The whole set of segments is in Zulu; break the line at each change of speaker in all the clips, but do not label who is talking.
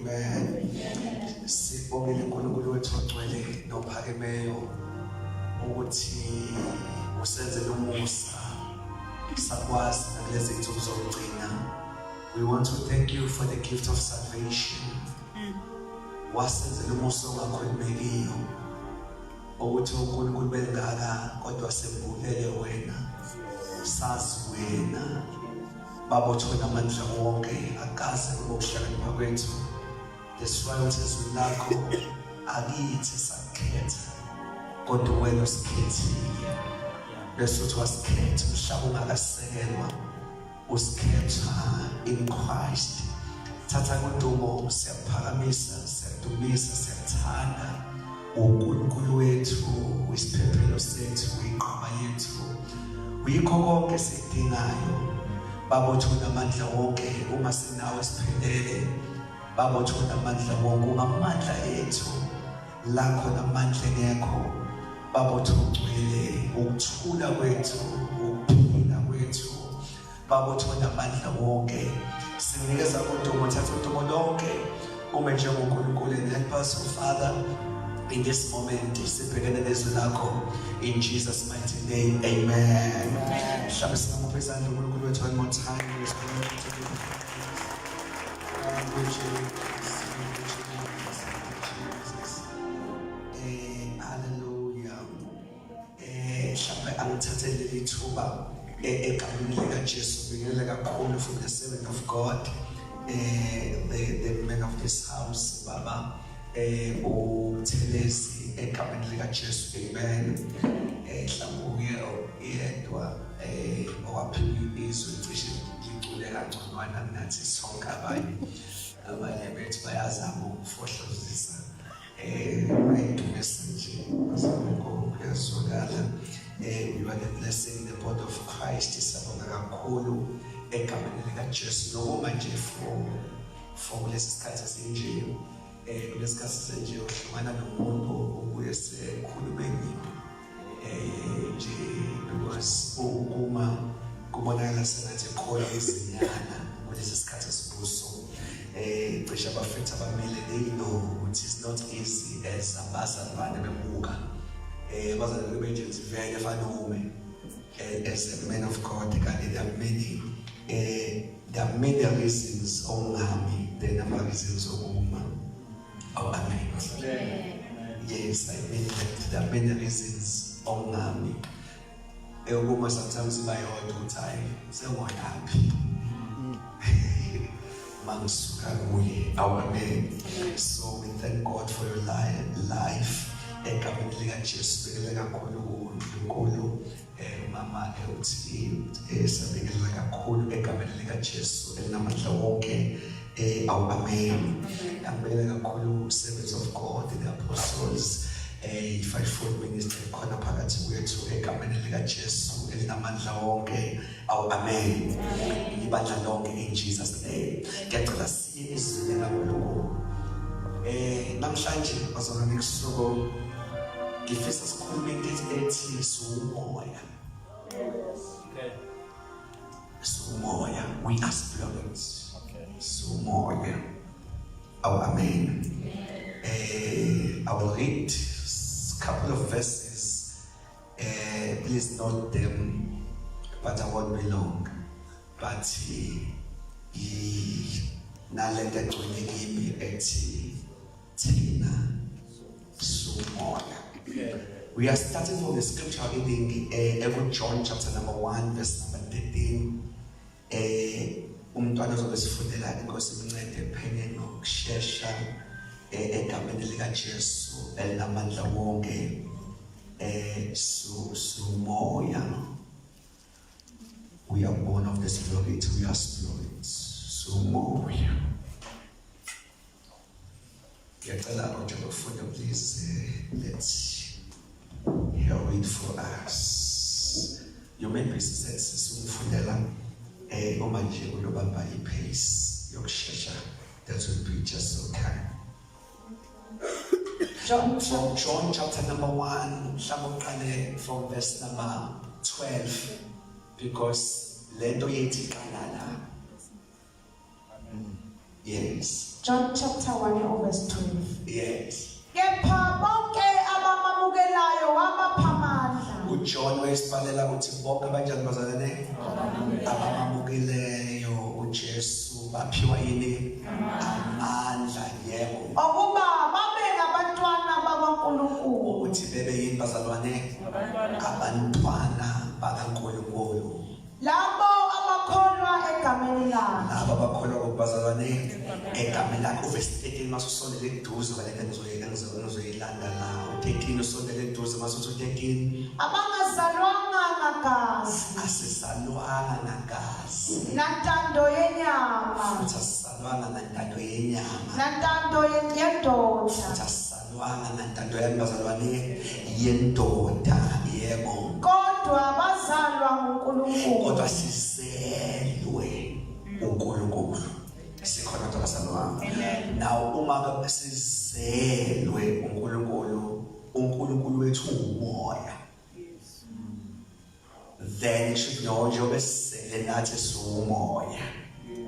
amen. Sibongile uNkulunkulu wethu ogcwele nophakemeyo ukuthi usenzele umusa sakwazi nakulezi insuku zokugcina. We want to thank you for the gift of salvation. Wasenzele umusa ongakhulumekiyo ukuthi uNkulunkulu bengaka kodwa sembulele wena. Sazi wena Baba thona amandla wonke akaze ukuhlakanipha kwethu. Desirayothes lakho akithi sakhetha kodwa wena usikhethile. Besuthi wasikhetha umhlaba ungakasekelwa usikhetha in Christ. Thatha kondumo siyaphakamisa siyadumisa siyathanda uNkulunkulu wethu isiphephelo sethu inqaba yethu uyikho konke sidingayo. Baba thona amandla wonke uma sinawe siphelele. Baba thona amandla wonke ungamandla ethu lakho namandla ngekho. Baba thugcwele ukuthula kwethu ukuphila kwethu. Baba thona amandla wonke sinikeza kondumo thatha kondumo lonke uma njengoNkulunkulu and help us Father in this moment sibhekene nezwi lakho in Jesus mighty name amen. Mhlawumbe singamuphiza uNkulunkulu wethu one more time. Hallelujah. Mhlawumbe angithathele lithuba egameni likaJesu ngiyele kakhulu from the servant of God, the man of this house Baba uThelesi egameni likaJesu amen. Mhlawumbe uyedwa owaphila izwi cishe licule kangconywana nathi sonke abanye bethu bayazama ukufohlozisa bayidumisa nje bazama ukuyazwakala. You are the blessing, the body of Christ. Sabonga kakhulu egameni likaJesu noma nje for lesi sikhathi esinje kulesi sikhathi esinje uhlangana nomuntu ubuye sekhulume nje because uma kubonakala sengathi eqhola izinyana kulesi sikhathi esibuso cishe abafethu abamele they know ukuthi it's not easy as abazalwane bebuka abazalwane benje vele fanele as a man of God kanti there are many reasons ongami there are reasons okuma. Oh amen. Yes, I mean that there are many reasons ongami ukuma sometimes bayodwa ukuthi hayi sengoyaphi mangisuka kuye. Amen. So we thank God for your life egameni likaJesu bekela kakhulu uNkulunkulu mama uthi sabekela kakhulu egameni likaJesu elinamandla wonke. Amen. Angibekela kakhulu servants of God, the apostles, fivefold ministry khona phakathi kwethu egameni likaJesu elinamandla wonke. Amen. Ibandla lonke in Jesus name. Ngiyacela siye izwi likaNkulunkulu. Namhlanje bazona nekusuku ngifisa sikhulume into ethi sumoya. Sumoya. We are spirits. Sumoya. Amen. I will read a couple of verses. Please note them, but I won't be long. But nalenda gcwele ethi thina sumoya. We are starting from the scripture reading John chapter number 1 verse number 13. Umntwana ozobe sifundela inkosi imncede ephene nokushesha egameni likaJesu elinamandla wonke. Sumoya. We are born of the Spirit. We are spirits. Sumoya. Ngiyacela ukuthi bafunda please let's hear it for us. You may be said sifundela uma nje ulobamba ipace yokushesha that will be just okay. From John chapter number 1 mhlawumbe from verse number 12 because lento yethi kalala. Yes.
John chapter 1 verse 12.
Yes.
Kepha bonke abamamukelayo wabapha amandla.
uJohn wayesibalela ukuthi bonke abanjani bazalwane abamamukeleyo uJesu baphiwa yini amandla yebo
Okuba babe ngabantwana bakaNkulunkulu.
ukuthi bebe yini bazalwane abantwana bakaNkulunkulu
Labo abakholwa egameni lakhe.
laba abakholwa kubazalwane egameni lakhe verse 13 masusondele eduze baleke ngizoyilanda nawe 13 usondele eduze masuthi 13
Abangazalwanga ngagazi
asisalwanga nagazi
nantando yenyama
asisalwanga nantando yenyama
nantando yendoda
asisalwanga nantando yabazalwane yendoda yebo
kodwa bazalwa nguNkulunkulu.
kodwa sizelwe uNkulunkulu sikhona ukuthi asalwanga now uma sizelwe uNkulunkulu wethu umoya then you should know njengoba sisele nathi siwumoya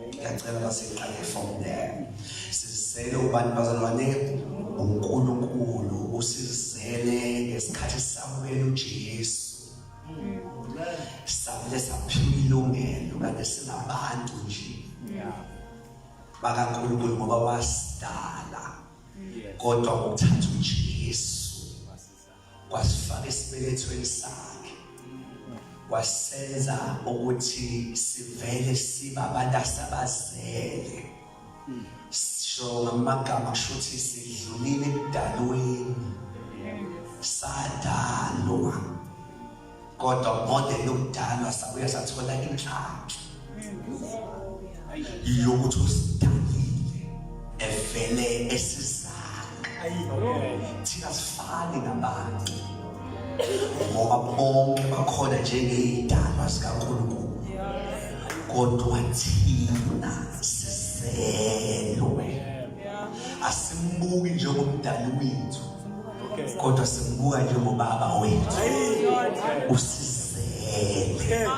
ngiyacela basiqale from there sizele ubani bazalwane uNkulunkulu usizele ngesikhathi samukela uJesu savele saphiwa ilungelo kanti sinabantu nje bakaNkulunkulu ngoba wasidala kodwa ngokuthatha uJesu kwasifaka esibelethweni sakhe wasenza ukuthi sivele sibe abantu asabazele so ngamagama kusho ukuthi sidlulile ekudalweni sadalwa kodwa model ukudalwa sabuya sathola inhlanhla yokuthi usidalile evele esizanga thina sifani nabantu ngoba bonke bakhona njengey'dalwa zikaNkulunkulu kodwa thina sizelwe asimbuki njengomdali wethu kodwa simbuka njengobaba wethu usizele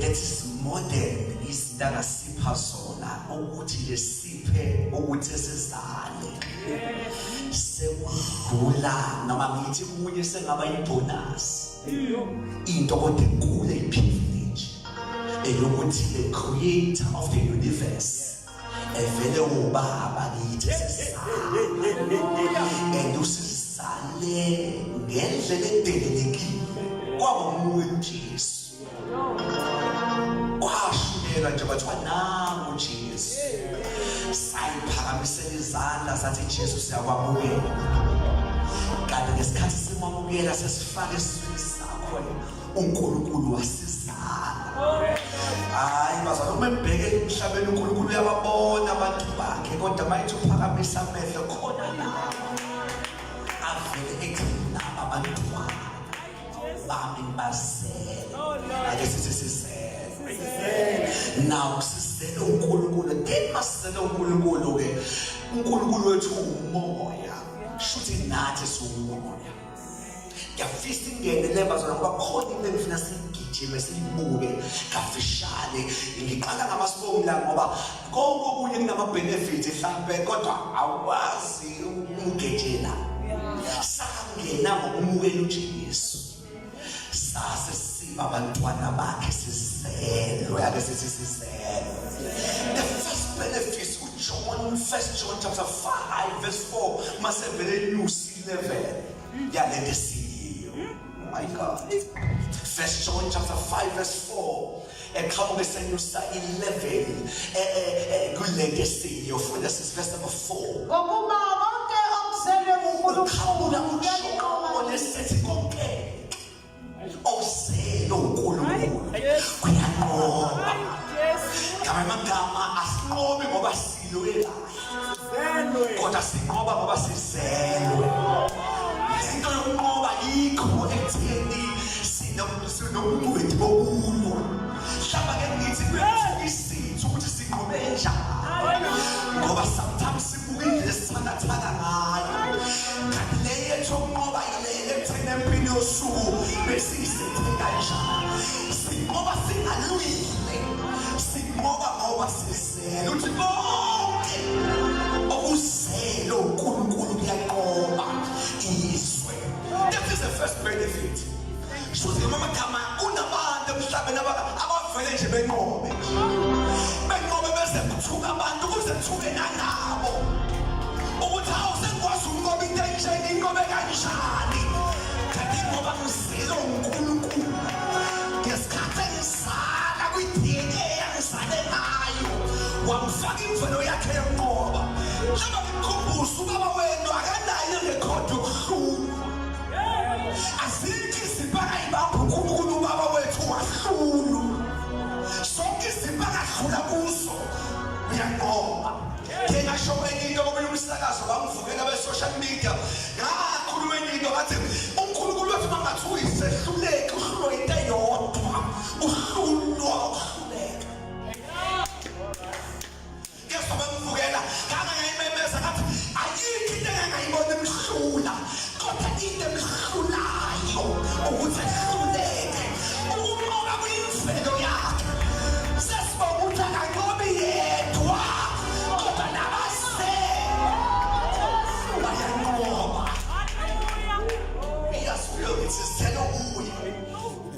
that is model izinto angasipha zona ukuthi lesiphe ukuthi sizale sekudlula noma ngithi kunye sengaba ibonus into kodwa enkulu eyiprivilege eyokuthi the creator of the universe evele ubaba kithi sesizale and usizale ngendlela edelelekile kwaba umoya uJesu kwashukela nje bathiwa nangu uJesu sayiphakamisela izandla sathi Jesu siyakwamukela kanti ngesikhathi simamukela sesifaka esizweni sakho uNkulunkulu wasizala hayi bazalwane uma mbheke emhlabeni uNkulunkulu uyababona abantu bakhe kodwa mayithi uphakamisa amehlo khona la avele ethi laba abantwana bami bazele ake sithi sizele now sizele uNkulunkulu then masizele uNkulunkulu ke uNkulunkulu wethu umoya shuthi nathi siwumoya ngiyafisa ingene lebazana ngoba khona into engifuna sigijime sibuke kafishane ngiqala ngamasibongo ngoba konke okunye kunama benefits mhlambe kodwa awazi ukugejela sangena ngokumukela uJesu sase siba abantwana bakhe sizelwe ake sithi sizelwe the first benefits John 1 John chapter 5 verse 4 masevele inusi level yalende siyo my God 1 John chapter 5 verse 4 eqhamuke senyusa 11 kulende siyo funda verse number 4
Ngokuba bonke obuzele nguNkulunkulu
uyaqonda sethi konke obuzele uNkulunkulu kuyanqoba ngamagama asinqobe ngoba silwe kodwa sinqoba ngoba sizelwe into yokunqoba yikho ekutheni sinomncwedi bokulwa hlaba ke ngithi kuyathuka isithu ukuthi sinqobe njani ngoba sometimes sibuka indlela esithandathanda ngayo kanti le yethu yokunqoba ile ekutheni empini yosuku besiyisethe kanjani sinqoba singalwile sinqoba ngoba sizele uthi abavele nje benqobe bese kuthuka abantu kuze kuthuke nanabo ukuthi awusengikwazi ukunqoba into enjeni inqobe kanjani kanti ngoba ngizilo uNkulunkulu ngesikhathi engisala kwi-DNA yangisale ngayo wamfaka imvelo yakhe yokunqoba laba ngikukhumbuza ubaba wenu akanayo irekhodi yokuhlulwa azikho izimpaka ibamba uNkulunkulu ubaba wethu wahlulwa sonke izimpaka adlula kuzo uyanqoba ngingasho enye into ngoba umsakazo bangivukela be-social media ngakhuluma enye into bathi uNkulunkulu wethu mangathi uyisehluleki uhlulwa into eyodwa uhlulwa uhluleka ngiyasho bangivukela ngangayimemeza ngathi ayikho into engangayibona emhlula kodwa into emhlulayo ukuthi ehluleke ukunqoba kuyimvelo yakhe sesibona ukuthi akanqobi yedwa kodwa nabase bayanqoba iyasifilo ngithi sithela uye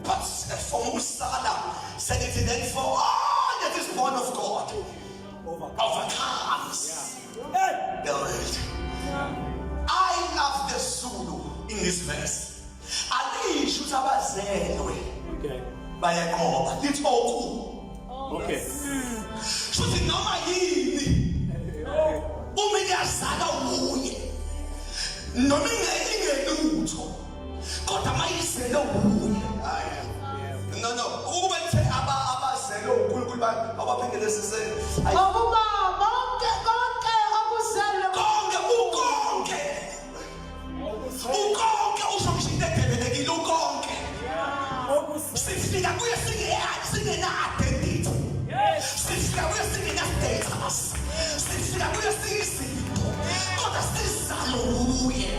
but for usala said it then for all that is born of God overcomes the world. I love the Zulu in this verse. Alisho ukuthi abazelwe bayanqoba lithi okay futhi noma yini uma iyazala uye noma ingelutho kodwa mayizele uye no ukuba nje abazele uNkulunkulu abaphindele sise
ukuba bonke
ukonke usomshinde ebelekile ukonke sifika kuye singena identity sifika kuye singena status sifika kuye siyizinto kodwa sizalo uye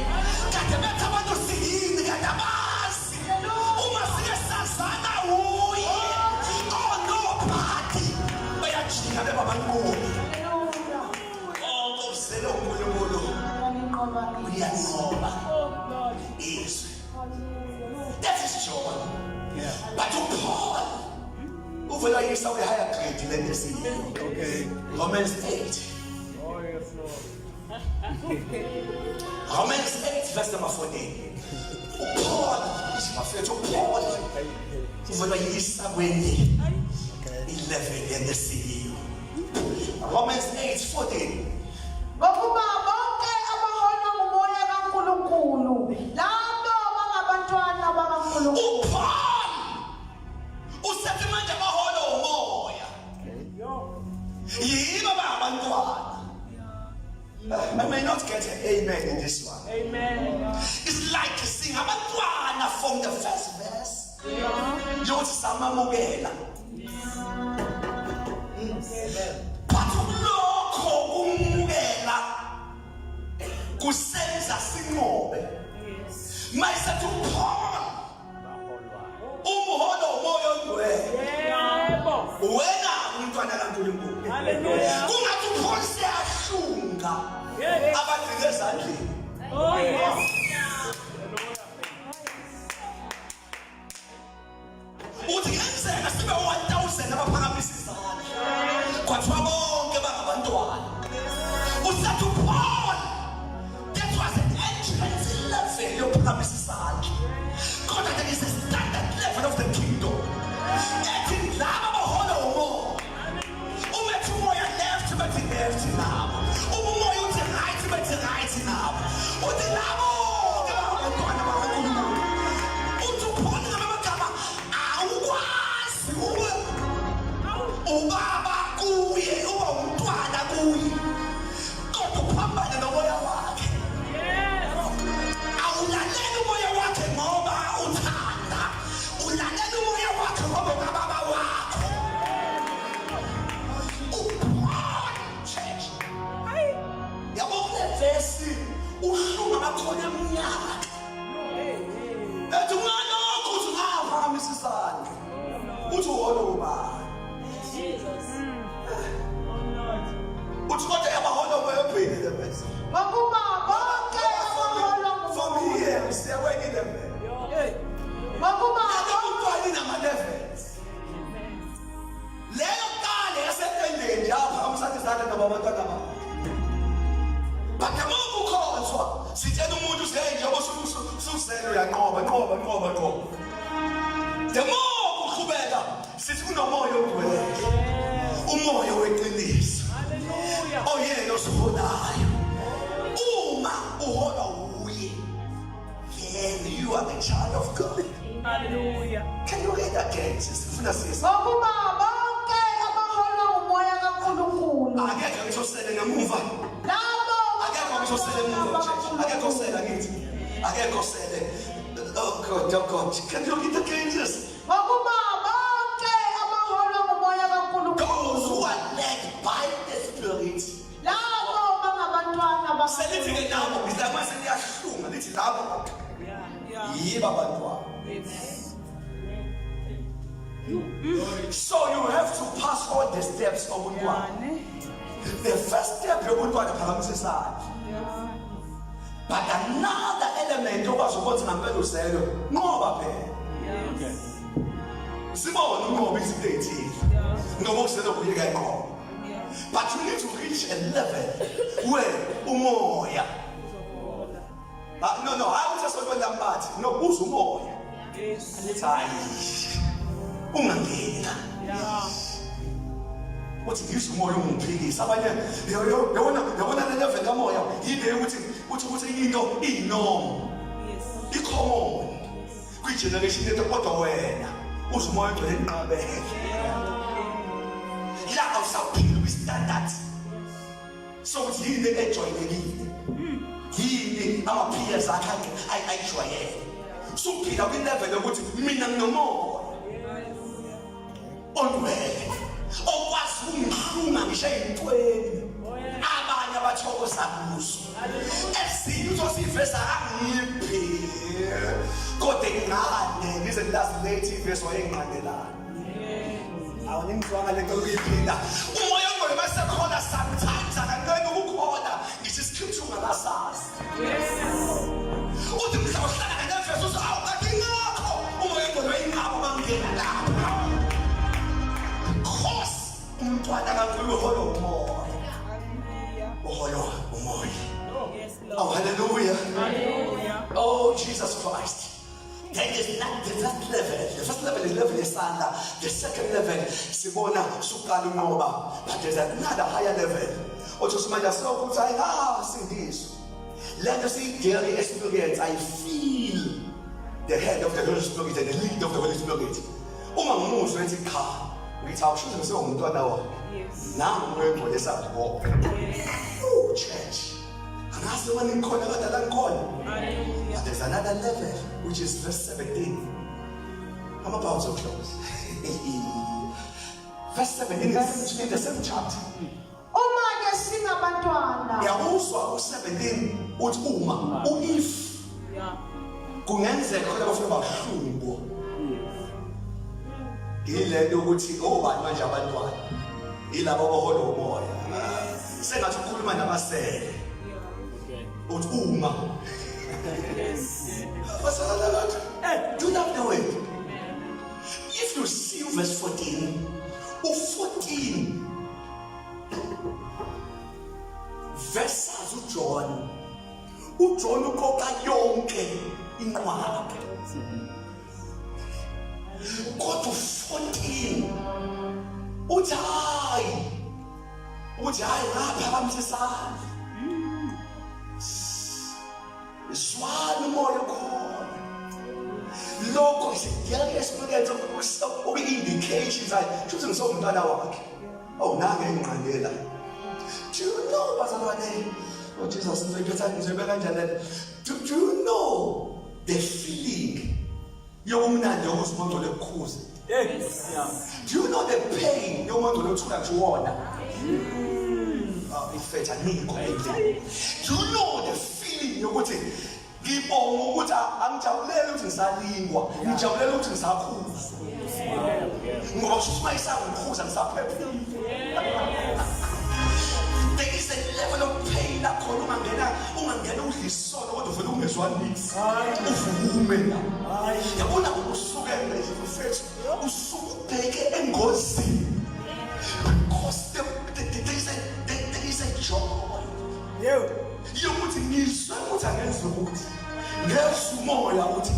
kade bethu abantu siyini kade abazi uma sike sazana uye nobody bayajika bebabanqobi obusele uNkulunkulu uyanqoba izwi that is joy but Paul uvela yisa we higher grade than this okay Romans 8 Romans 8 verse number 14 Paul is my favorite Paul uvela yisa kwenye 11 in the CEO Romans 8:14
ngokuba bonke abaholwa ngumoya kaNkulunkulu labo abangabantwana bakaNkulunkulu
uPaul usethi manje abaholwa umoya yibo abantwana I may not get an amen in this one amen it's like sing abantwana from the first verse yothi samamukela lokho kumukela kusenza sinqobe mayisethu Paul umholo umoya ongcwele yebo wena umntwana kaNkulunkulu haleluya kungathi uPaul siyahlunga abadlile ezandleni oh yes uthi ngenzeka sibe 1000 abaphakamisa izandla kwathiwa bonke bangabantwana usathi Paul that was an entrance level yophakamisa izandla kodwa there is a standard level of the kingdom ethi laba bahola umoya umethi umoya left bethi left nabo umoya uthi right bethi right nabo uthi labo abantwana bakaNkulunkulu uthi Paul ngamagama awukwazi ubaba kuye uba umntwana kuye kodwa uphambane nomoya wakhe awulalela umoya wakhe ngoba uthanda ulalela umoya wakhe ngoba ngababa wakho yabona levesi uhlunga bakhona eminyaka ethi ungalokho uthi ungaphakamisa isandla uthi uhola ubani Jesus babantwana bakhe. But the more ukhonzwa sitshela umuntu usenjengoba ususele uyanqoba nqoba. The more uqhubeka sithi kunomoya ogcwele. Umoya weqiniso. Hallelujah. Oyena osiholayo. Uma uhola uye, then you are the child of God. Hallelujah. Can you read that again? Sifuna sisi.
Ngokuba bonke abahola umoya kaNkulunkulu.
Akekho ngizosele ngemuva.
Labo
akekho ngizosele emuva church. Akekho sele akithi. Akekho sele. Oh God. Can you read that again?
Ngokuba bonke abahola umoya kaNkulunkulu.
Those who are led by the Spirit.
Labo bangabantwana
Selithi ke nabo ngizama seliyahlunga lithi labo. Yiba bantwana. So you have to pass all the steps of ubuntwana. The first step yobuntwana phakamisa isandla. But another element okwazi ukuthi ngampela uselo ngoba phela. Sibona unqoba izinto ezithile. Ngoba uselo kuyeka inqoba. But you need to reach a level where umoya. No, I would just want to bathi. No, uzumoya. Yes. Ungangena. Uthi ngizumoya ungiphikisa abanye yabona le level kamoya yile ukuthi into inorm. Yes. Icommon. Kwi generation ethu kodwa wena uzumoya egcwele inqabeke. La awusaphila with standard. So uthi yini ejwayelekile. Yini amaphiyas akhe ayijwayele. Suphila kwi-level yokuthi mina nginomoya onwele okwazi ukungihlunga ngisho ey'ntweni abanye abathokoza kuzo ezinye uzosiveza angiphi kodwa ingqane ngize ngilazi late ivesi wayengqandelana awuningizwanga le nto ukuyiphinda umoya ongcwele masekhona sometimes akangeke ukukhona ngisho isikhiphi ungakasazi uthi mhla uhlala nefesi uthi awukakingakho umoya ongcwele wayingqabo bangena lapho because umntwana kaNkulunkulu uhola umoya oh hallelujah oh Jesus Christ. That is not the first level. The first level is level yesandla. The second level sibona suqala unqoba. But there's another higher level. Othi simanje sokuthi sindiswa. Let us see daily experience. I feel the head of the Holy Spirit and the lead of the Holy Spirit. Uma ngumuzwa ethi cha, ngithi awushuthi ngisengumntwana wakho. Yes. Nami umoya ongcwele esabho. Oh church. Angazi wena ngikhona kade la ngikhona. But there's another level which is verse 17. I'm about to close. Verse 17 is in the same chapter.
Uma ke singabantwana.
Yawuzwa u17 uthi uma if kungenzeka khona bafuna bahlungu. Yilento ukuthi obani manje abantwana. Yilabo abahola umoya. Sengathi ukhuluma nabasele. Uthi uma do not know it. If you see verse 14 or 14 verses uJohn uqoqa yonke inqwaba kodwa 14 uthi hayi ngaphakamisa isandla Swallow umoya khona. Lokho isiyake experience of indications ukuthi ngisomntwana wakhe. Oh nange engqandela. Do you know bazalwane? Oh Jesus ngizobetha kanjani? Do you know the feeling yokumnandi yokuzimonto lekukhuza? Yes. Do you know the pain yomuntu lothuka kuwona? Ifetha nikho endlini. Do you know the feeling yokuthi ngibonga ukuthi angijabulele ukuthi ngisalingwa, ngijabulele ukuthi ngisakhuzwa. Ngoba usuma isangikhuza ngisaphepha. There is a level of pain la khona ungangena udlisono kodwa uvela ungezwanisi. Uvume la. Yabona usuke mfethu usubheke engozini. Because there yokuthi ngizwe ukuthi angenzi ukuthi ngezwe umoya uthi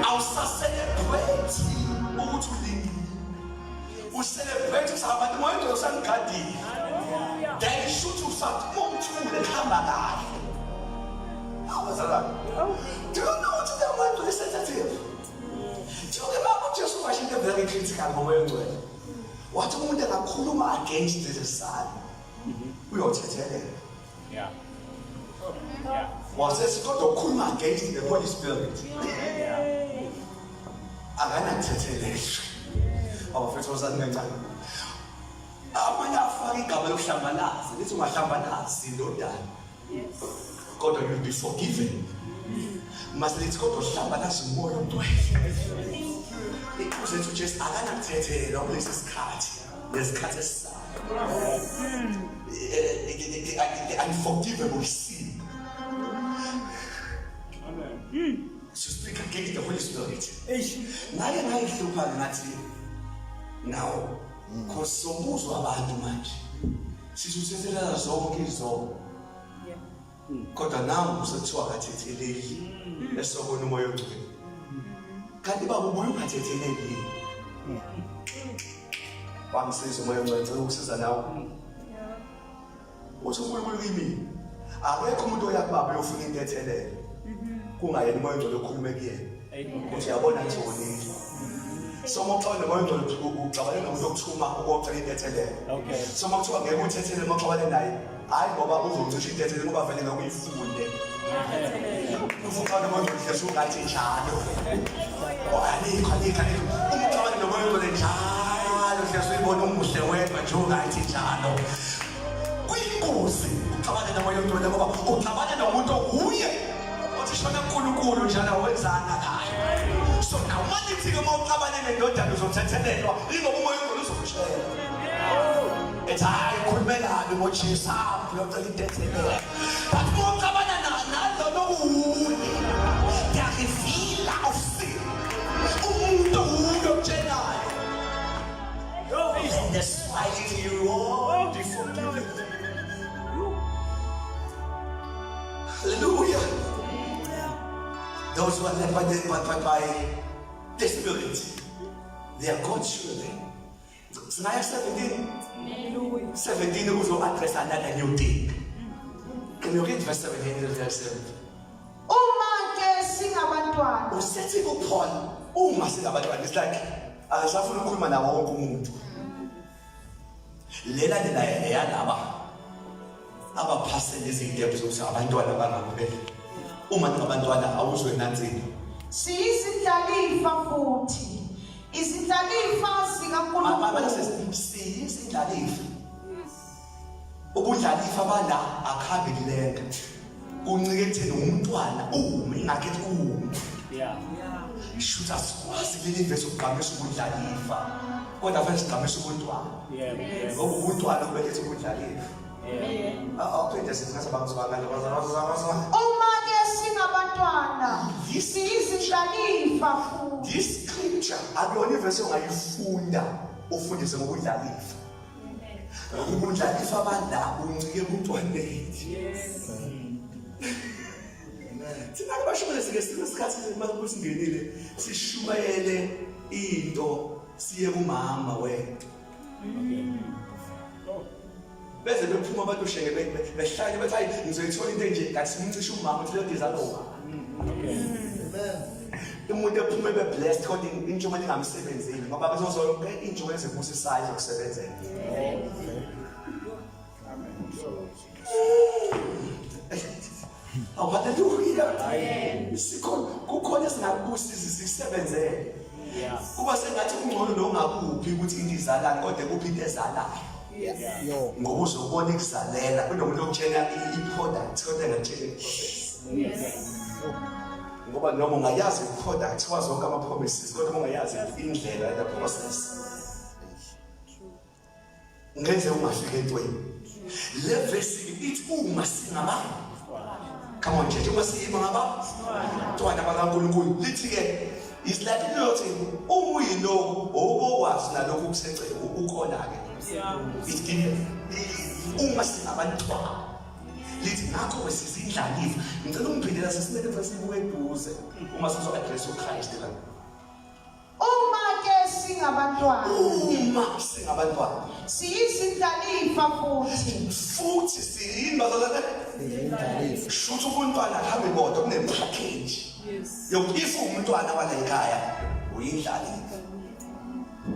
awusacelebrate ukuthi ulingile ucelebrate abantu moya usangigadile then shoot usathi momthule khamba kahle awuzalana do you know what the man is sensitive Joke about just watching the very critical moment where what umuntu engakhuluma against this side uyothetheleka wasesikodwa ukukhuluma against the Holy Spirit akanathetheleshwe abafethu osanqencane amanye afaka igama lokuhlambalaza lithi ungahlambalazi indodana kodwa you'll be forgiven masithi kodwa uhlambalaza umoya omntwana ikuze uthi Jesu akanakuthethelwa kulesi sikhathi lesikhathi esisayo the unforgivable sin. To speak against the Holy Spirit. Naye ngayihlupa ngathi now kosombuzo abantu manje sisusethelela zonke izono kodwa namu usethiwa kathetheleli esokona umoya ogcwele kanti baba ubuye ukathetheleli wamsiza umoya ogcwele ukusiza nawe uthi umoya kimi akekho umuntu oyakubaba uyofuna into ethelele kungayena umoya ogcwele okhulume kuyena uthi yabona nje wonile Somo xa nomoya ucabane nomuntu okuthuma ukocela into ethelele somo kuthiwa ngeke uthethelele uma uxabane naye hayi ngoba uzocisha into ethelele ngoba vele ngakuyifunde ufuna nomoya uhlezi ungathi njalo alikho umcabane nomoya ogcwele njalo hlezi uyibona umuhle wedwa nje ungathi njalo kuyingozi ucabane nomoya ogcwele ngoba ucabane nomuntu uye othi shona uNkulunkulu njalo wenzana kahle so now manje thike mawuqabane nendodana uzothethelelwa ingoba umoya ogcwele uzokushela ethi hayi khulumelani moJesu uyocela into ethelele but mawuqabana nalo nokuwuye yakuvila usin umuntu uyokutshelayo and the smiling you all be forgiven. Hallelujah. Those who are led by the Spirit, they are God's children. So now 17 will address another new thing. Can you read verse 17 and verse 7?
Uma-ke singabantwana.
Usethi kuPaul, uma singabantwana, it's like asafuna ukukhuluma nawo wonke umuntu. Lela ndlela eyalaba abaphasela izindebe zokuthi abantwana bangabeli. Uma abantwana awuzwe nantsini
siyizindlalifa futhi izindlalifa zikaNkulunkulu
siyizindlalifa ubudlalifa bala akhambe kulenga kuncike ekutheni umntwana ingakhethi shutha sikwazi leli verse ukugqamisa ubudlalifa kodwa fanele sigqamisa ubuntwana ngoba ubuntwana kubelethe ubudlalifa awuphinde sizingathi abangizwakala
uma-ke singabantwana siyizindlalifa futhi
this scripture akuyona ivesi ongayifunda ufundise ngobudlalifa ubudlalifa abala uncike ebuntwaneni thina abashumele sike sisikhathi manje singenile sishumayele into siye kumama wethu bese bephuma abantu shenge behlanye bathi hayi ngizoyithola into enje ngathi simncisha umama uthi lo dizalowa umuntu ephume be-blessed kodwa intshumayelo ingamsebenzeli ngoba bezozonke intshumayelo ezibusisayo zokusebenzela hallelujah kukhona esingakusiza sisebenzele kuba sengathi ungcono lo ungakuphi ukuthi into izalane kodwa kuphi into ezalayo ngoba uzobona ikuzalela kunomuntu okutshela i-product kodwa engakutshela i-process ngoba noma ungayazi i-product wazi zonke ama-promises kodwa ungayazi indlela the process ngenze ungafika entweni le verse ithi uma singaba come on church uma singaba ntwana bakaNkulunkulu lithi-ke is like lothi uyilokhu obokwazi nalokhu kusecela ukhona-ke uma singabantwana
lithi ngakho sizindlalifa. Ngicela ungiphindela sesineke futhi sibuke eduze uma sizo-address uChrist la.
Uma ke singabantwana siyizindlalifa
futhi siyini bazalwane? Shuthu umntwana ahambe bodwa kunepackage. If umntwana wala ekhaya uyindlalifa.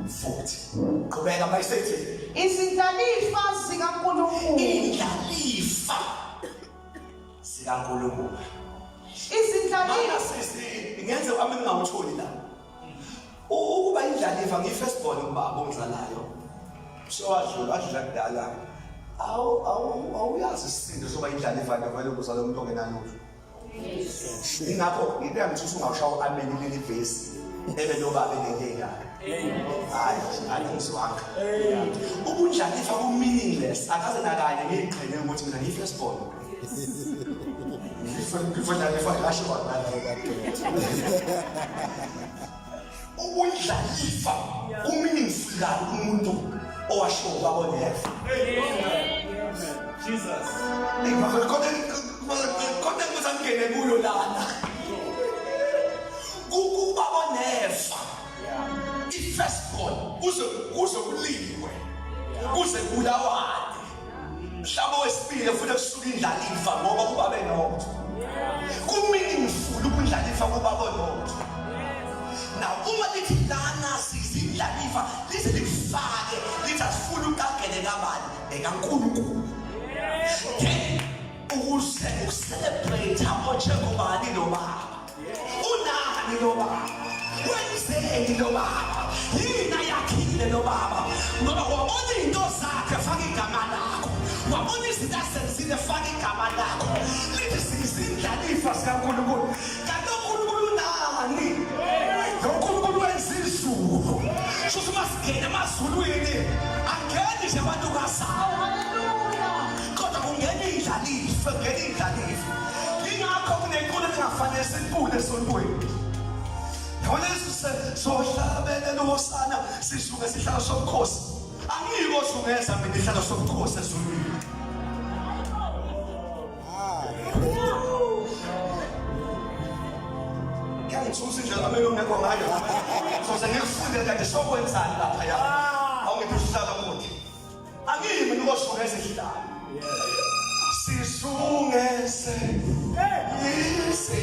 Futhi qhubeka mayisethi
izindlalifa zikaNkulunkulu.
Indlalifa zikaNkulunkulu.
Izindlalifa
ngenze ami ngawutholi la. Ukuba indlalifa ngi-first born ubaba ongizalayo. Wadlula kudala. Awuyazi isisindo soba indlalifa vele kuzala umuntu ongenalutho. Ingakho into engithusa ungawushawa amen leli vesi ebelobaba enenkinga. Hayi ngizwanga. Ubundlalifa ku-meaningless akaze nakanye ngiyiqhele ukuthi mina ngi-first born. Ngifundalifa ngasho kwaqala. Ubundlalifa umeaningful umuntu owasho baboneva. Jesus. Kodwa ngizangene kuyo lana. Ukubaboneva. I-first born kuze kuliwe. Kuze kulawane. Mhlaba wesibili ufuna kusuka indlalifa ngoba kuba benotho. Kumeaningful ubundlalifa kuba bonotho. Now, uma lithi lana sizindlalifa lize lifake lithi asifuna ukagele kabani ekaNkulunkulu. Then ukuze ucelebrate abojengobani lo baba. Unani lo baba? Wenzeni lo baba? Yini ayakhile lo baba? Ngoba wabona into zakhe faka igama lakho. Wabona izinto asenzile faka igama lakho. Lithi sizindlalifa zikaNkulunkulu. Kanti uNkulunkulu unani? uNkulunkulu wenza izulu. Shuthi masigena emazulwini angeni nje abantu kasawo. Kodwa kungena indlalifa, kungena indlalifa. Ingakho kunenkulumo engafanele sipule esontweni. Yabona sohlabelela uHosana sisuke sihlala sobukhosi. Angiko sungeza mina ihlala sobukhosi ezulwini. Ngisusa indlela amelo ngekho ngayo. Soze ngikufunde kanje sokwenzani lapha ya. Awungithi uhlala kude. Angimi nikosungeza ihlala. Sisungeze. Yisi.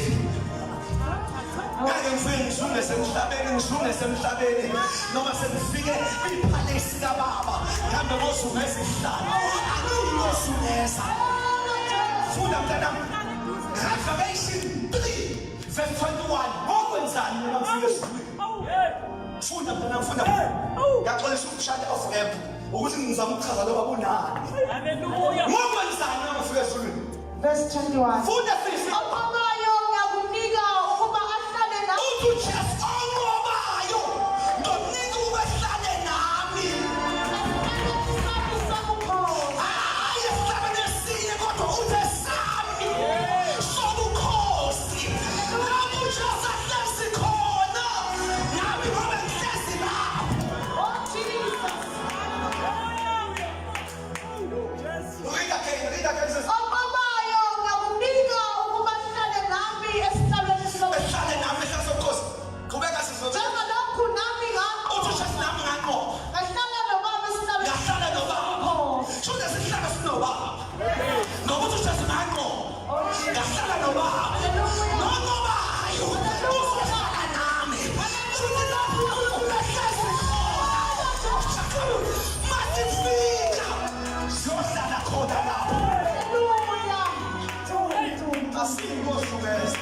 Ngeke ngizungeze emhlabeni noma sengifike kwipalace kaBaba ngihambe ngosungeza ihlala. Angiyosungeza. Funda mntanami. Revelation 3 verse 21. Ngokwenzani mina ngifike esizweni? Funda mntanami funda. Ngiyaxolisa ukushaya off app ukuthi ngizama ukuchaza lo baba unani. Hallelujah. Ngokwenzani mina ngifike esizweni?
Verse 21.
Funda sisi.
Obayo ngiyakunika ukuba ahlale nawe.
Just ongobayo ngokunika ubehlale nami. Hayi esihlabeni esinye kodwa uthe sami sobukhosi. Lapho uJesu ahlezi khona nami ngoba ngihlezi lapho.
Oh Jesus.
Read again.
Obayo ngiyakunika ukuba ahlale nami esihlalweni sobukhosi.
Behlale nami ehlezi sobukhosi. Qhubeka sizwe.
Njengalokhu nami
Uthi uJesu nami ngaqo.
ngahlala nobaba esihlalweni
Ngahlala nobaba. Shoda sihlala sinobaba. Ngoba uthi uJesu ngaqo. Ngahlala nobaba. Nobayo. Uzohlala nami. Shoda lapho ubehlezi khona. Masifika. Siyohlala khona lapho. Asingosungeza.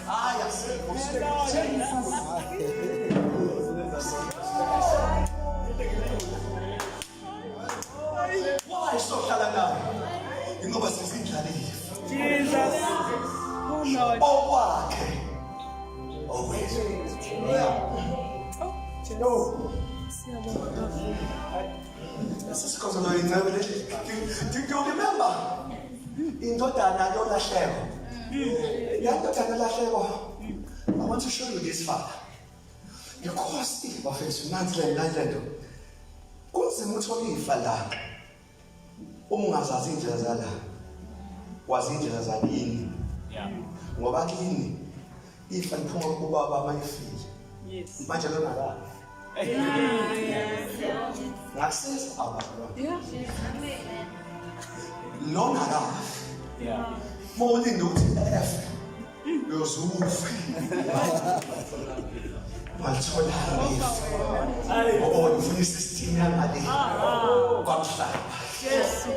Hayi asingosungeza. Why sohlala nawe? Ingoba sizindlalifa.
Jesus. Oh Lord.
Okwakhe. Okwethu. Sesikhona lo incebe le. Do you remember? Indodana yolahleko. Yandodana lahleko. I want to show you this father. Because bafethu nansi lento. Kunzima uthola ifa la. Ungazazi indlela zala. wazi indlela zakini. Ngoba kini ifa liphuma kubaba abayifile.
Yes.
Manje lona la. Ngasiza abantu. Lona la. Molinde uthi efe. Uyozufa. Wathola ifa. Oh, ufuna isystem yamali. Kwamhlaba.
Yes.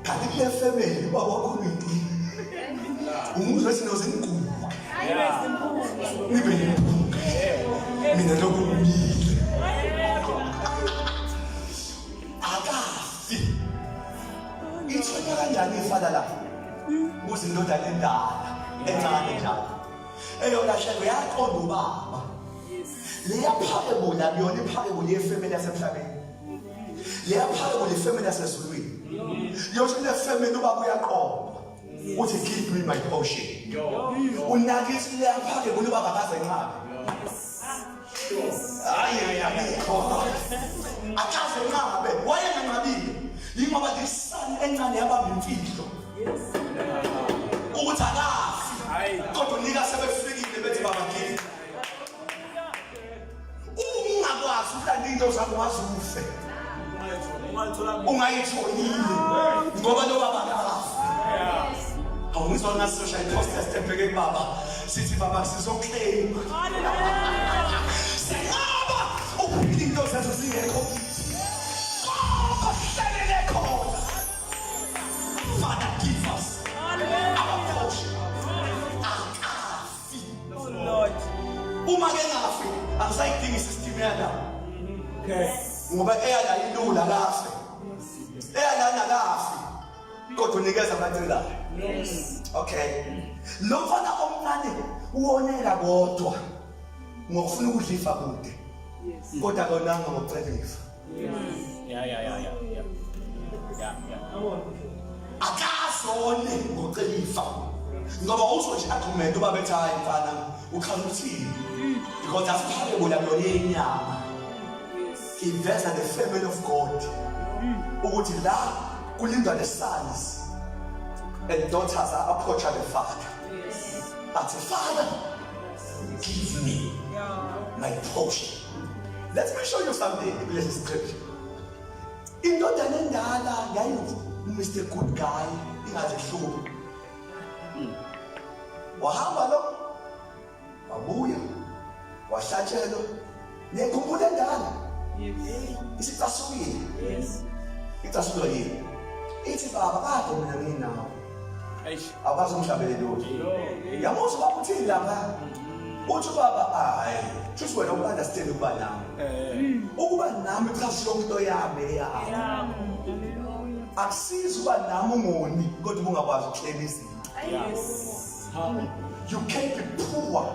Kanti kule family baba wakho uyinkinga. Umuzwe sinozinkulu. Nibe yimpunga. Mina lokumile. Akafi. Ithonya kanjani ifala la? Ukuze indoda lendala encane njalo. Eyolahlekelwa yaqonda ubaba. Leya parable yona iparable yefamily yasemhlabeni. Leya parable yefamily yasezulwini. Yosho le family ubaba uyaqonda. Uthi give me my portion. Unakisi leya parable ubaba akaze nqabe. Ay. Akaze nqabe. Wayenganqabile. Yingoba lesani encane yabamba imfihlo. Ukuthi akafi. Kodwa nika sebefikile bethi baba give. Ungakwazi ukulanda into zakho wazufe. Ungayitholile ngoba lo baba akafi. Awuzona social justice tembeke baba sithi baba sizoclaim. Singaba ukuphila into zethu zingekho. Kuhlelele khona. Father give us our portion. Akafi.
Lord.
Uma ke ngafi angisayidingi system yana.
Okay.
Ngoba eyala ilula kafe. Eyala nakafi. Kodwa unikeza amathela.
Yes.
Okay. Lo mfana omncane uonela kodwa ngokufuna ukudlifa kude.
Yes.
Kodwa konanga ngokucelifa.
Yeah.
Akazone ngocelifa. Ngoba uzothi argument uba bethi hayi mfana ukhaluthini. Because that's parable yona yenyama. Iveza the family of God. Ukuthi la kulindwa the sons and daughters are approaching the father.
Yes.
But the father, give me my portion. Let me show you something in this scripture. In the Nendala, Mr. Good Guy, he has a show. Wahamalo, Wabuya, Washachelo, Nekumbuda Dana. Is it a sweet?
Yes.
It's a sweet. It's a baba now.
Eish.
Abazi umhlabele lo. Yamuzo bakuthini lapha? Uthi baba hayi, just wena understand ukuba nami. Ukuba nami cha sonke into yami eyami. Akusizi ukuba nami ungoni kodwa ungakwazi ukuclaim izinto.
Yes.
You can't be poor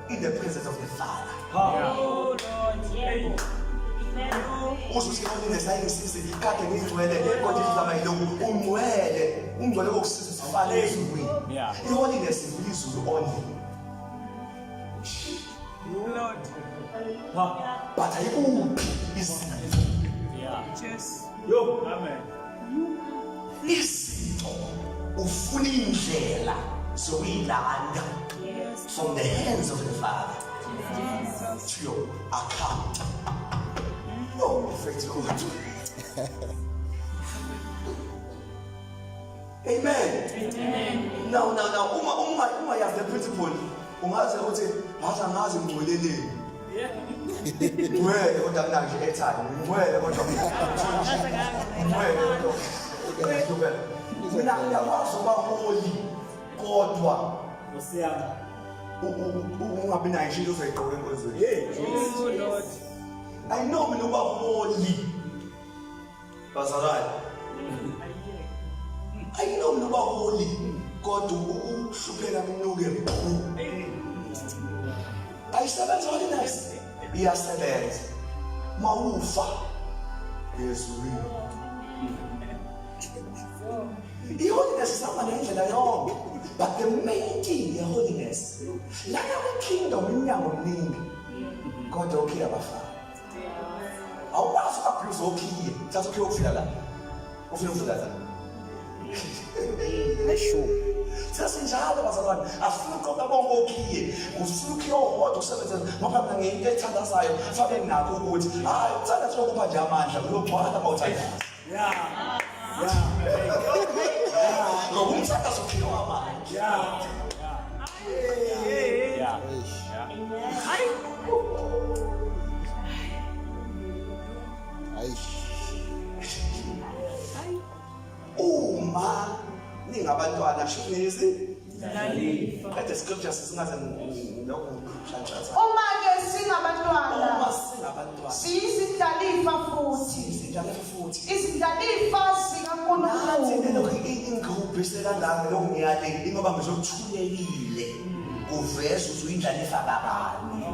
in the presence of the Father.
Oh Lord. Yeah.
Usuthi holiness ayingisizi kade ngizwele kodwa izama yilo ungcwele kokusiza sifane ezulwini.
Yeah.
Holiness izulu only.
Lord.
But ayikuphi izinto.
Yeah. Yes. Yo. Amen.
Izinto ufuna indlela zokuyilanda from the hands of the Father to your account. Oh, faith God. Amen. Now, uma you have the principle. Ungaze uthi ngazi ngcoleleni. Ngwele kodwa kunanje airtime. Ngwele kodwa. Ngwele kodwa. Mina ngiyakwazi ukuba holy kodwa
Usiyama.
ungabi nayo into ozoyiqoka enkonzweni.
Oh Lord.
I know mina uba holy. Bazalwane. I know mina uba holy kodwa ukuhlupheka minuke mkhulu. Ayisebenza holiness. Iyasebenza. Mawufa. Yezulwini. Holiness is not ngendlela yonke. But the main thing is holiness. Lana kingdom iminyango mningi. Kodwa ukhiya abafana. Awukwazi abuse okhiye. Thatha ukhiye ukufika la. Ufuna ukufika la. Ayisho. Sesinjalo bazalwane, asifuna uqoqa bonke okhiye. Ufuna ukhiye owodwa usebenza ngoba mina ngiyinto ethandazayo, fanele nakho ukuthi hayi uthanda nje ukuba nje amandla uyogcwala mawuthanda. Ngoba umthanda sokhiwa amandla. Uma ningabantwana shunisi kade scripture singaze lokho shantshasa.
Uma ke singabantwana
Uma singabantwana
siyizindlalifa futhi izindlalifa zikaNkulunkulu.
lokho ingihubhise kangaka lokho ngiyale ngoba ngizokuthulelile uveze uzuyindlalifa kabani.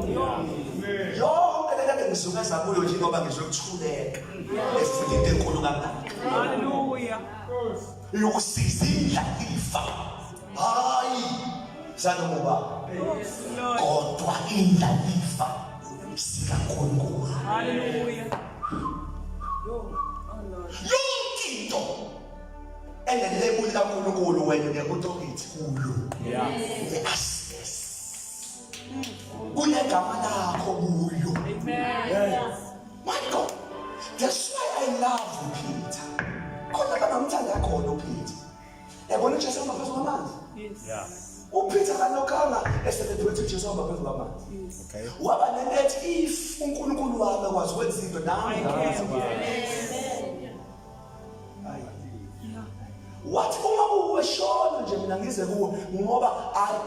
Yonke le kade ngisukeza kuyo nje ngoba ngizokuthuleka esifike into enkulu kangaka.
Hallelujah.
Yokusiza indlalifa hayi sanomuba kodwa indlalifa sikaNkulunkulu.
Hallelujah.
Yonke into enelebuli kaNkulunkulu wena ne-authority kuyo ne-access kunegama lakho kuyo. My God, that's why I love you, Peter. Khona kanamthanda khona uPeter. Yabona uJesu ngaphezu kwamanzi. uPeter kanokhala esebephethe uJesu ngaphezu kwamanzi. Okay. Waba nenethi if uNkulunkulu wami kwazi ukwenza into nami wathi uma uweshona nje mina ngize kuwe ngoba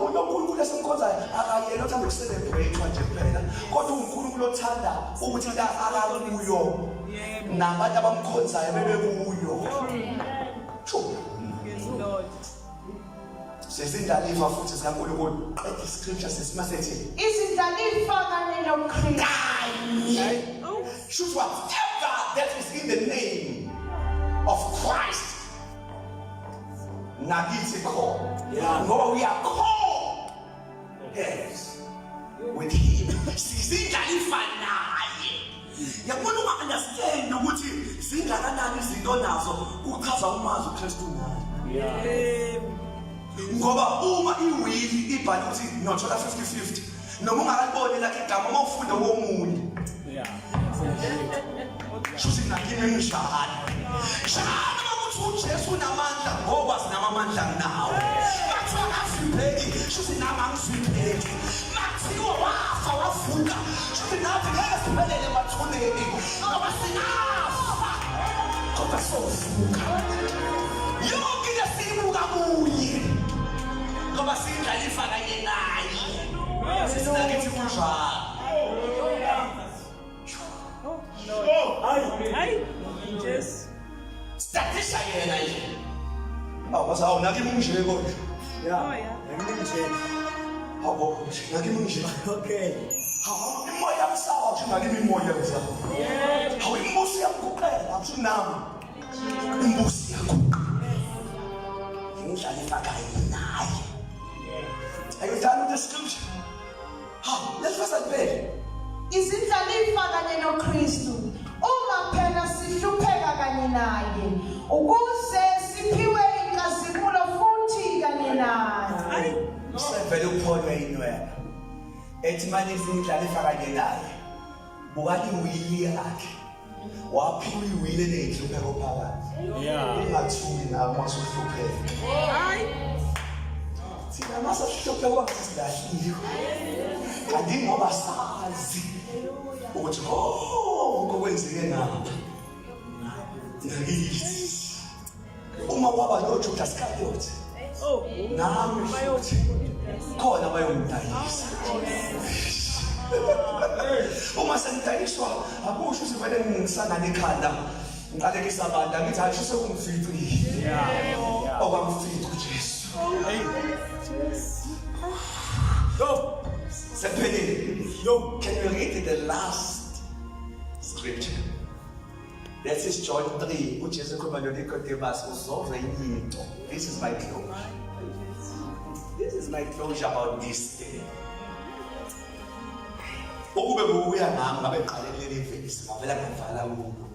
uNkulunkulu esemkhonzayo akayena othanda ukuselebrate nje kuphela kodwa uNkulunkulu othanda ukuthi akakuyo nabantu abamkhonzayo bebe kuyo.
Yes, Lord.
Sesindlalifa futhi sikaNkulunkulu qeda iscripture sesimasethi
Izindlalifa kanye noKristu.
Shoot whatever that is in the name of Christ. Nagithi khona. Ngoba we are called. Yes. With him. Sizindlalifa naye. Yabona unga-understand ukuthi zingakanani izinto nazo uchaza umazi uKristu naye. Ngoba uma iwili ibhali ukuthi nothola 50-50 noma ungakaliboni lakhe igama uma ufunda womunye. Shuthi nakimi ngishaya. Shaya ukuthi uJesu unamandla ngoba sinamandla nawo. Bathiwa afibheki shuthi nama ngisibheki. Mathiwa wafa wavuka shuthi nathi ngeke siphelele emathuneni ngoba sinafa. Kodwa sovuka. Yonke lesibuka kuye. Ngoba sindlalifa kanye naye. Sisinakithi kunjalo.
Ay, yes.
Statisha yena nje. Basa nakimi nje kodwa. Habo, nakimi nje.
Okay.
Hawu imoya msawa nje nakimi imoya msawa. Hawu imbusi yakuqela akusunami. Imbusi yakho. Ngidlalifa kanye naye. Are you done with the scripture? Let's first admit.
Izindlalifa kanye noKristu. Uma phela sihlupheka kanye naye ukuze siphiwe inkazimulo futhi kanye naye.
Usevele ukuphonya inweba. Ethi manje izindlalifa kanye naye. Bukani uwili yakhe. Waphiwa iwili enenhlupheko phakathi. Ungathuki nawe masuhlupheka. Thina masahlupheka kwasisilahlile. Kanti ngoba sazi ukuthi okwenzeke ngapha. Nakithi. Uma kwaba noJudas Iscariot. Nami futhi khona bayongidayisa. Uma sengidayiswa akusho sivele ngisangana ekhanda ngiqalekisa abantu angithi hayi sekungifitri. Okwamfitri uJesu. Yo, can you read the last scripture? That is John 3. uJesu ekhuluma noNicodemus uzova into. This is my closure. This is my closure about this day. Ukube buya ngami ngabe ngiqale kuleli vesi ngavela ngivala kulo.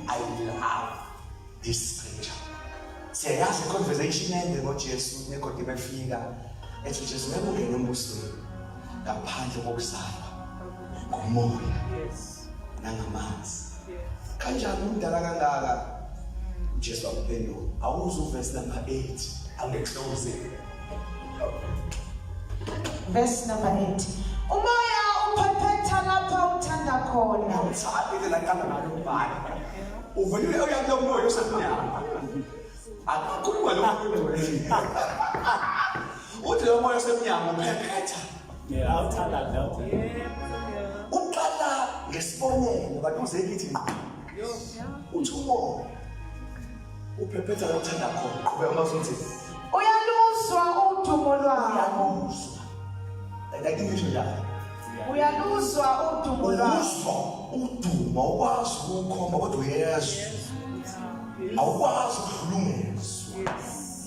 I love this scripture. siyayazi conversation ende ngoJesu nekhodi befika ethi Jesu ngeke ungene embusweni ngaphandle kokuzalwa ngomoya nangamanzi. Kanjani umdala kangaka? Jesu wakuphendula, awuzu verse number 8 angekuhlose.
Verse number 8. Umoya uphephetha lapho uthanda khona.
Uthandi la kanga ngalombala. Uvele uyakulo moya osemnyama. Akukhuluma lo moya. Uthi lo moya osemnyama uphephetha.
Yeah, uthanda lo.
Uqala ngesibonelo kanti uzekithi uthi umoya uphephetha la uthanda khona. Qhubeka mazothi
Uyaluzwa udumo lwawo.
uyamuzwa. Ndakingisho njalo.
Uyaluzwa udumo lwawo.
Uzwa udumo awukwazi ukukhomba kodwa uyezwa. Awukwazi ukukhulumisa.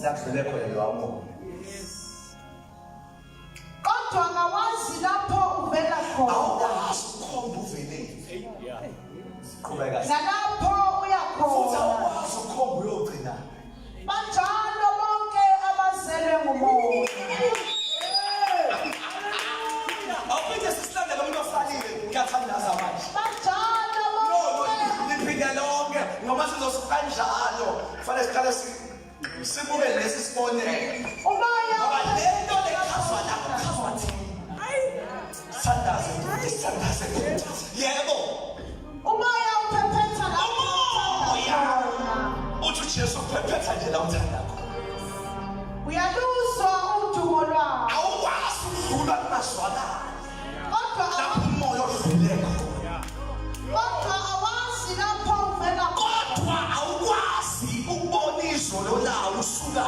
Nakuvele khona lo moya.
Kodwa akawazi lapho uvela khona.
Awukwazi ukukhomba uvele. Qhubeka.
Nalapho uya
Futhi
khona.
awukwazi ukukhomba uyogcina.
Banjalo bonke abazelwe ngumoya.
Awuphinda sisihlangane lo muntu ofanele ngiyathandaza manje.
Banjalo bonke.
Liphinde lonke ngoba sizosikanjalo. Kufanele siqale sibuke lesi sibonelo.
Umoya
Ngoba lento lekhazwa la kukhazwa thina. Sandaze. Yebo.
Umoya uphephetha lapho uthanda khona.
Uthi Jesu uphephetha nje la uthanda khona.
Uyaluzwa udumo lwawo.
Awukwazi ukudlula kumazwakala.
Kodwa
Lapho umoya odlule khona.
awazi lapho uvela khona.
Kodwa awukwazi ukubona izolo lawo usuka.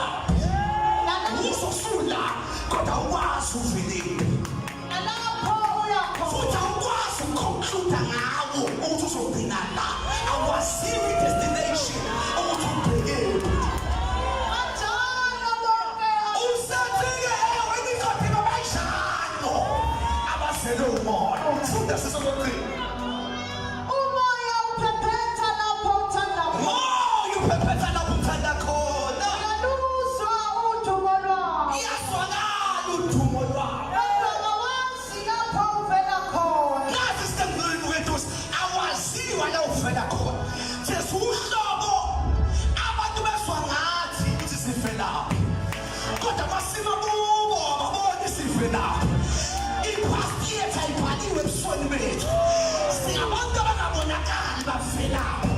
Uzosula kodwa awukwazi uvelele.
Nalapho uya khona.
Futhi awukwazi ukuconcluda ngawo ukuthi uzogcina la. Awuwaziwi i-destination ukuthi ubhekele.
Banjalo bonke
Usethike ewe imikhothi babayishano. Abazelwe umoya. Funda sisokuqina.
umoya uphephetha lapho uthanda khona.
Moya uphephetha lapho uthanda khona.
Uyaluzwa udumo lwawo.
Iyazwakala udumo lwawo.
Kodwa awazi lapho uvela khona.
Nasi sisemdlulini wethu awaziwa la uvela khona. Jesu uhlobo abantu bezwa ngathi ukuthi sivelaphi. Kodwa masima kubo ababoni sivelaphi. Ipasti yethu ayibhaliwe ebusweni bethu. Singabantu abangabonakali bavelaphi.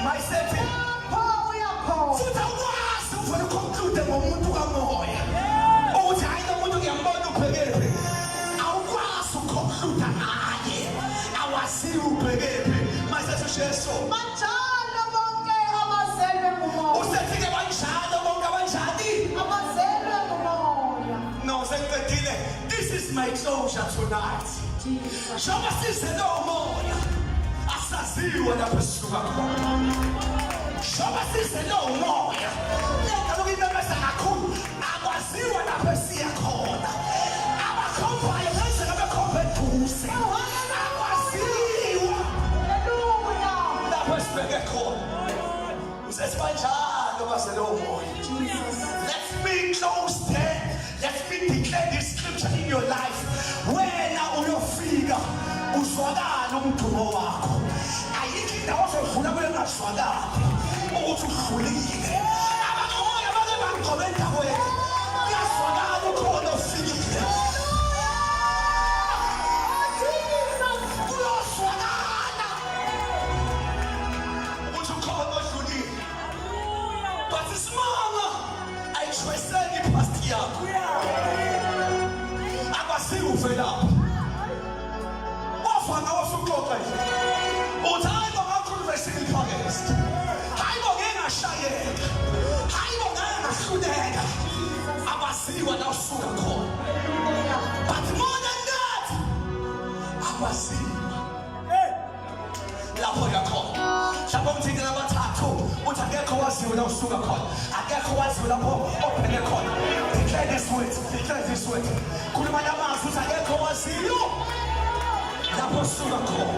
Mayisethi
Lapho uya khona.
futhi awukwazi uvele ukonklude ngomuntu kamoya. Ukuthi hayi lo muntu ngiyambona ubhekephi. Awukwazi ukukonkluda ngaye. Awaziwi ubhekephi. Mayisethi Jesu.
Banjalo bonke abazelwe ngumoya.
Usethike banjalo bonke abanjani?
Abazelwe ngumoya.
No, sengicedile. This is my closure tonight. Njengoba sizelwe umoya, asaziwa lapho esisuka khona. Njengoba sizelwe umoya, lento lokuyimemeza kakhulu, akwaziwa lapho esiya khona. Abakhombayo ngenzeka bekhomba eduze. Akwaziwa
Hallelujah.
lapho esibheke khona. Usethi banjalo bazelwe umoya. Let me close there. Let me declare this scripture in your life. Wena uyofika uzwakala umdumo wakho. Ayikho indawo ozodlula kuyo engazwakali ukuthi udlulile. Abamoya bake bangqobe endaweni. Kuyazwakala ukhona ofikile. Kuyozwakala ukuthi ukhona odlulile. But isimanga ayishweseki ipasti yakho. Akwasiyo uvelaphi. Wafana wasuxoxa nje. Uthi hayi bo ngakhuluma phakest. Hayi bo ngeke ngashayeka. Hayi bo ngeke ngahluleka. Abasiwa la usuka khona. But more than that, abasiwa lapho yakhona. Mhlawumbe umthini nabathathu uthi akekho waziwe la usuka khona. Akekho waziwe lapho ophele khona. Declare this word. Khuluma namazwi uthi akekho waziwe lapho usuka khona.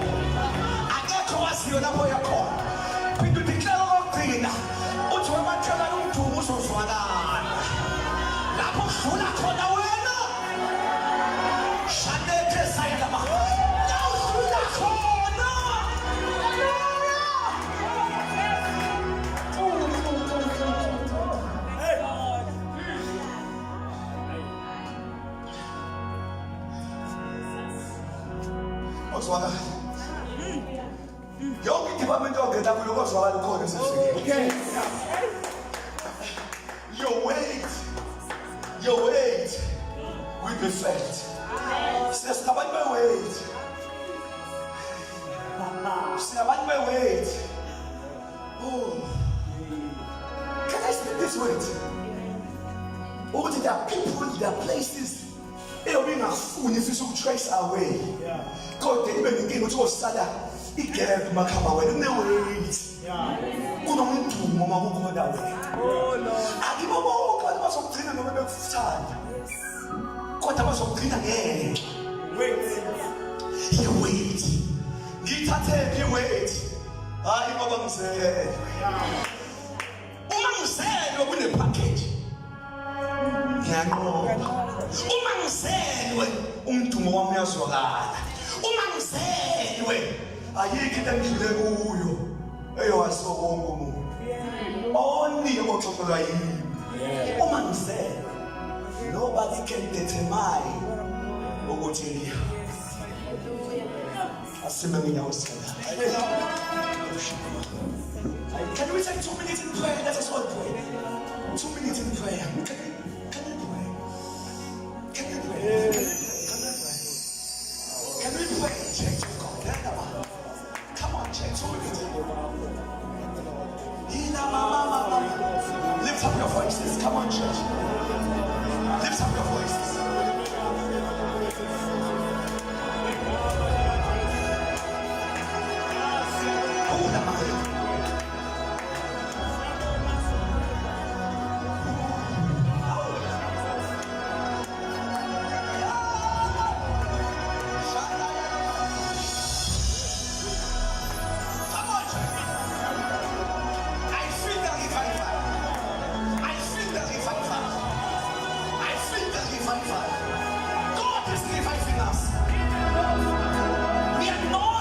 Akekho waziwe lapho yakhona. Phinda udeclare okugcina uthi wabatshela umdumo dlula khona wena shanete sayilama la udlula khona ozwakala yonke idiphamenti yongena kuyo kozwakala khona sesifikile your weight will be felt. Says about my weight. Say about my weight. Oh, can I speak this weight? Oh, there are people, there are places. They'll be a fool if you should trace away. God, they even begin to sada. It gave Makama when they wait. Couldn't do Mama who go that way. I give a walk, I was of dinner over the side. God, I was of dinner again. Wait. You wait. You wait. I am said. Woman said, open the package. Woman said, when tomorrow was woman said, when I get them to the Uyo. You are so warm. Only about to woman said, nobody can determine what you hear. Can we take 2 minutes in prayer? Let us all pray. 2 minutes in prayer. Can we pray? Can we pray? Can we pray? Church of God. Come on, church. 2 minutes. Lift up your voices. Come on, church. Lift up your voices. Lord,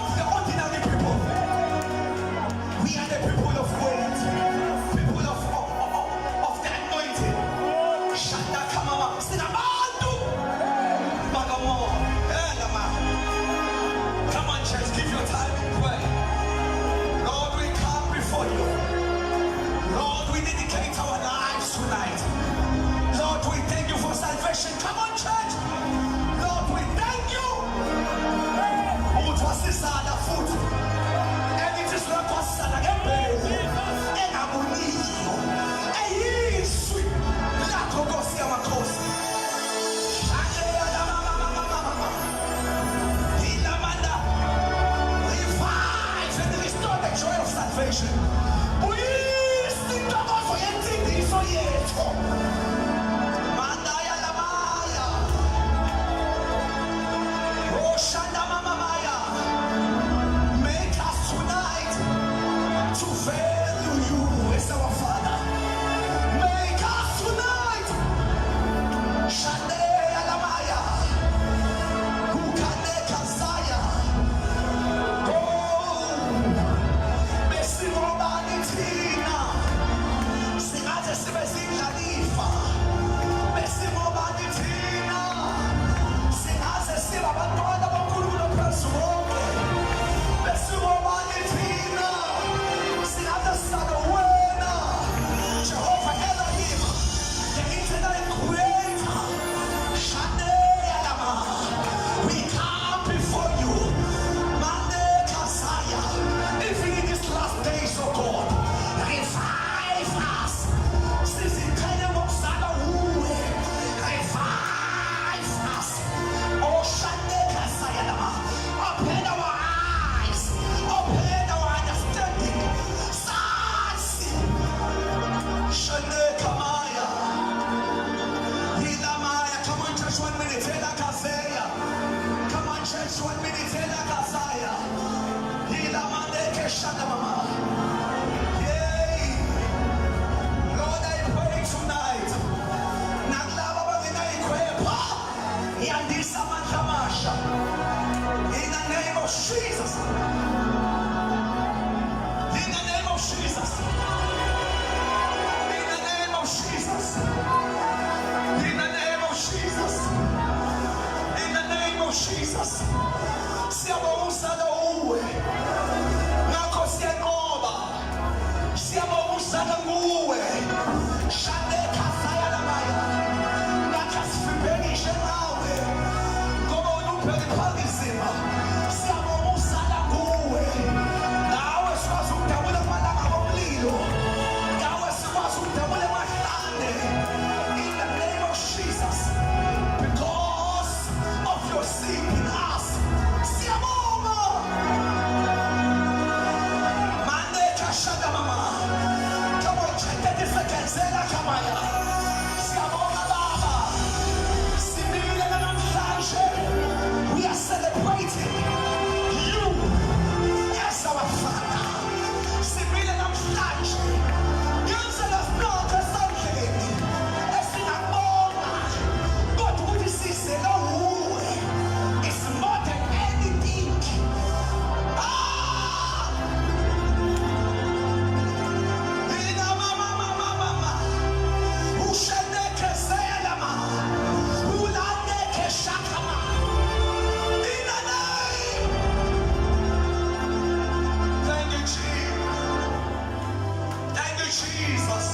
Jesus.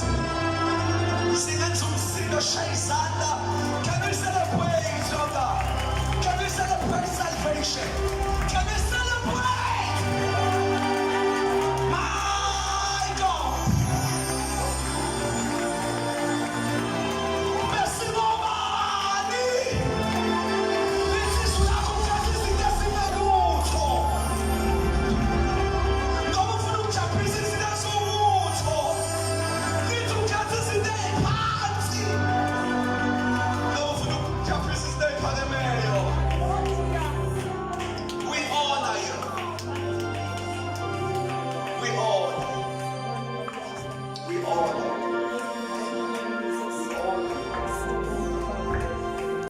Singenza umsindo shayizana